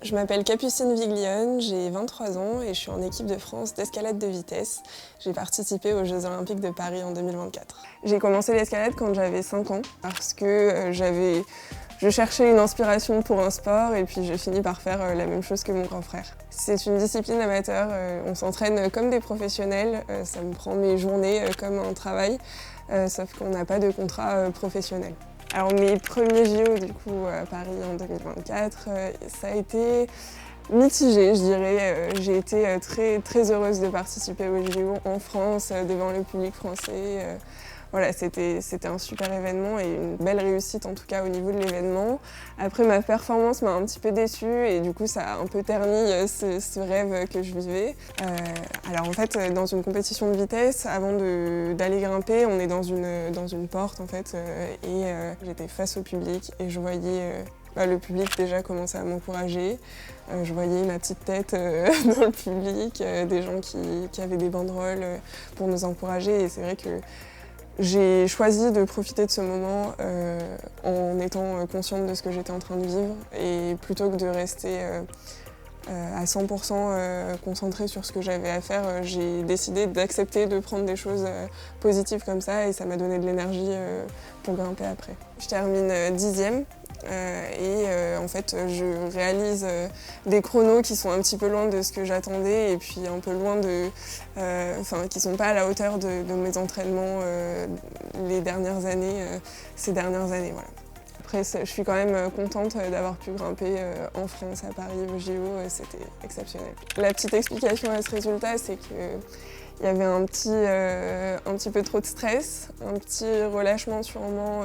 Je m'appelle Capucine Viglione, j'ai 23 ans et je suis en équipe de France d'escalade de vitesse. J'ai participé aux Jeux Olympiques de Paris en 2024. J'ai commencé l'escalade quand j'avais 5 ans parce que je cherchais une inspiration pour un sport et puis j'ai fini par faire la même chose que mon grand frère. C'est une discipline amateur, on s'entraîne comme des professionnels, ça me prend mes journées comme un travail, sauf qu'on n'a pas de contrat professionnel. Alors mes premiers JO du coup à Paris en 2024, ça a été mitigé, je dirais. J'ai été très heureuse de participer aux JO en France, devant le public français. Voilà, c'était un super événement et une belle réussite en tout cas au niveau de l'événement. Après ma performance m'a un petit peu déçue et du coup ça a un peu terni ce rêve que je vivais. Alors en fait dans une compétition de vitesse, avant d'aller grimper, on est dans une porte en fait et j'étais face au public et je voyais le public déjà commençait à m'encourager. Je voyais ma petite tête dans le public, des gens qui avaient des banderoles pour nous encourager et c'est vrai que j'ai choisi de profiter de ce moment en étant consciente de ce que j'étais en train de vivre et plutôt que de rester à 100% concentrée sur ce que j'avais à faire, j'ai décidé d'accepter de prendre des choses positives comme ça et ça m'a donné de l'énergie pour grimper après. Je termine 10e. En fait je réalise des chronos qui sont un petit peu loin de ce que j'attendais et puis un peu loin qui sont pas à la hauteur de mes entraînements les dernières années, ces dernières années. Voilà. Après je suis quand même contente d'avoir pu grimper en France, à Paris, au JO, c'était exceptionnel. La petite explication à ce résultat, c'est que il y avait un petit peu trop de stress, un petit relâchement sûrement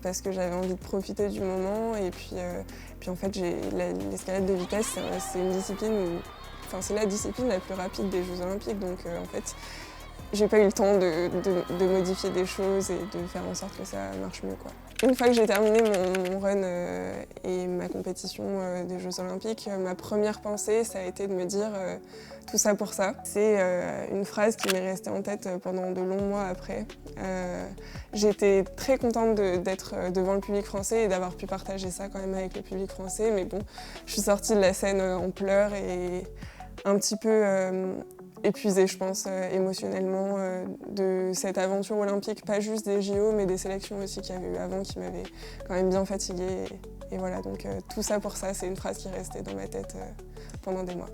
parce que j'avais envie de profiter du moment et puis en fait l'escalade de vitesse c'est une discipline c'est la discipline la plus rapide des Jeux Olympiques donc en fait j'ai pas eu le temps de modifier des choses et de faire en sorte que ça marche mieux, quoi. Une fois que j'ai terminé mon run et ma compétition des Jeux Olympiques, ma première pensée, ça a été de me dire tout ça pour ça. C'est une phrase qui m'est restée en tête pendant de longs mois après. J'étais très contente d'être devant le public français et d'avoir pu partager ça quand même avec le public français, mais bon, je suis sortie de la scène en pleurs et un petit peu épuisée, je pense, émotionnellement de cette aventure olympique, pas juste des JO, mais des sélections aussi qu'il y avait eu avant qui m'avaient quand même bien fatiguée. Et voilà, donc tout ça pour ça, c'est une phrase qui est restée dans ma tête pendant des mois.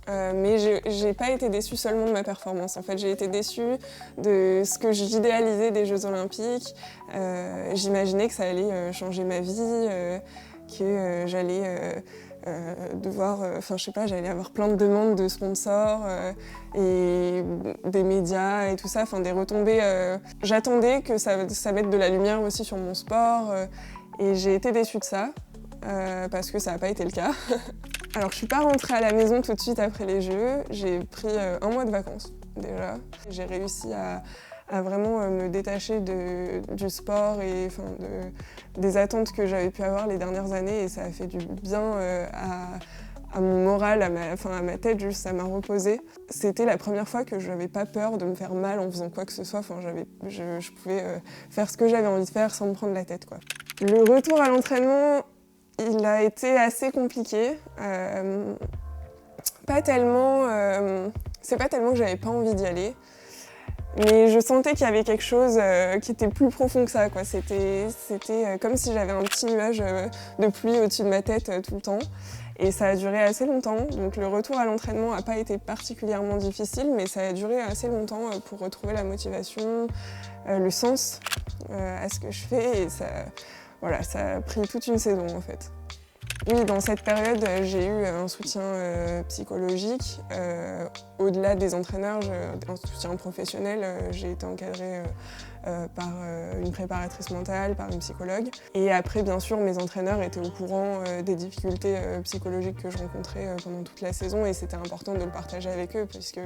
Mais j'ai pas été déçue seulement de ma performance. En fait, j'ai été déçue de ce que j'idéalisais des Jeux Olympiques. J'imaginais que ça allait changer ma vie, que j'allais j'allais avoir plein de demandes de sponsors et des médias et tout ça, des retombées. J'attendais que ça mette de la lumière aussi sur mon sport et j'ai été déçue de ça parce que ça n'a pas été le cas. Alors je suis pas rentrée à la maison tout de suite après les Jeux, j'ai pris un mois de vacances déjà. J'ai réussi à vraiment me détacher du sport et des attentes que j'avais pu avoir les dernières années et ça a fait du bien à mon moral, à ma tête, juste ça m'a reposé. C'était la première fois que je n'avais pas peur de me faire mal en faisant quoi que ce soit. Je pouvais faire ce que j'avais envie de faire sans me prendre la tête, quoi. Le retour à l'entraînement, il a été assez compliqué. C'est pas tellement que j'avais pas envie d'y aller. Mais je sentais qu'il y avait quelque chose qui était plus profond que ça, quoi. C'était comme si j'avais un petit nuage de pluie au-dessus de ma tête tout le temps. Et ça a duré assez longtemps. Donc le retour à l'entraînement n'a pas été particulièrement difficile, mais ça a duré assez longtemps pour retrouver la motivation, le sens à ce que je fais. Et ça a pris toute une saison en fait. Oui, dans cette période, j'ai eu un soutien psychologique. Au-delà des entraîneurs, un soutien professionnel. J'ai été encadrée par une préparatrice mentale, par une psychologue. Et après, bien sûr, mes entraîneurs étaient au courant des difficultés psychologiques que je rencontrais pendant toute la saison et c'était important de le partager avec eux puisque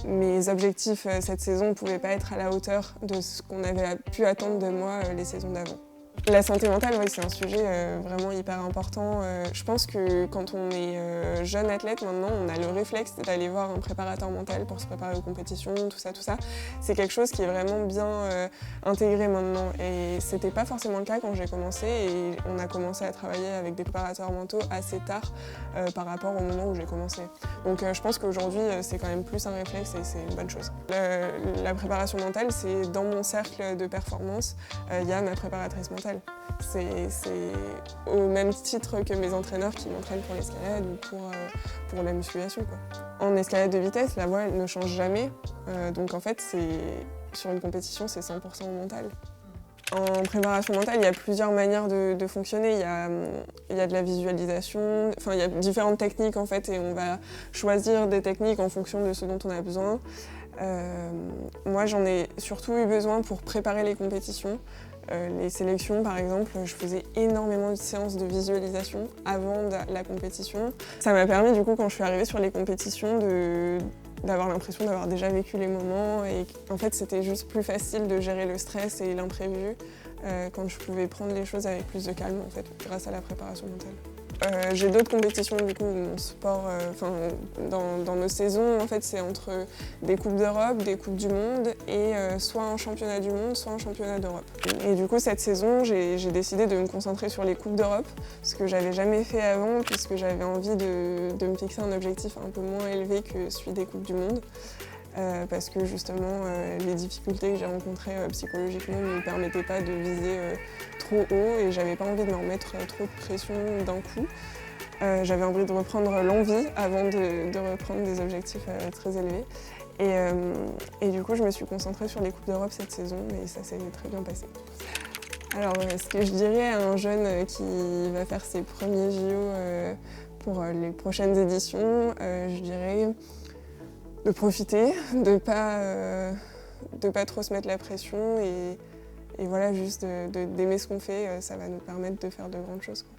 mes objectifs cette saison ne pouvaient pas être à la hauteur de ce qu'on avait pu attendre de moi les saisons d'avant. La santé mentale, oui, c'est un sujet vraiment hyper important. Je pense que quand on est jeune athlète, maintenant, on a le réflexe d'aller voir un préparateur mental pour se préparer aux compétitions, tout ça. C'est quelque chose qui est vraiment bien intégré maintenant. Et c'était pas forcément le cas quand j'ai commencé. Et on a commencé à travailler avec des préparateurs mentaux assez tard par rapport au moment où j'ai commencé. Donc je pense qu'aujourd'hui, c'est quand même plus un réflexe et c'est une bonne chose. La préparation mentale, c'est dans mon cercle de performance, il y a ma préparatrice mentale. C'est au même titre que mes entraîneurs qui m'entraînent pour l'escalade ou pour la musculation, quoi. En escalade de vitesse, la voie elle ne change jamais. Donc en fait, sur une compétition, c'est 100% mental. En préparation mentale, il y a plusieurs manières de fonctionner. Il y a de la visualisation, enfin il y a différentes techniques en fait, et on va choisir des techniques en fonction de ce dont on a besoin. Moi, j'en ai surtout eu besoin pour préparer les compétitions. Les sélections, par exemple, je faisais énormément de séances de visualisation avant la compétition. Ça m'a permis, du coup, quand je suis arrivée sur les compétitions, d'avoir l'impression d'avoir déjà vécu les moments. Et en fait, c'était juste plus facile de gérer le stress et l'imprévu quand je pouvais prendre les choses avec plus de calme, en fait, grâce à la préparation mentale. J'ai d'autres compétitions du coup, mon sport, dans nos saisons, en fait, c'est entre des Coupes d'Europe, des Coupes du Monde et soit un championnat du monde, soit un championnat d'Europe. Et du coup, cette saison, j'ai décidé de me concentrer sur les Coupes d'Europe, ce que j'avais jamais fait avant, puisque j'avais envie de me fixer un objectif un peu moins élevé que celui des Coupes du Monde. Parce que justement, les difficultés que j'ai rencontrées psychologiquement ne me permettaient pas de viser trop haut et j'avais pas envie de me remettre trop de pression d'un coup. J'avais envie de reprendre l'envie avant de reprendre des objectifs très élevés. Et du coup, je me suis concentrée sur les Coupes d'Europe cette saison et ça s'est très bien passé. Alors, ce que je dirais à un jeune qui va faire ses premiers JO pour les prochaines éditions, je dirais de profiter, de pas trop se mettre la pression et voilà, juste d'aimer ce qu'on fait, ça va nous permettre de faire de grandes choses, quoi.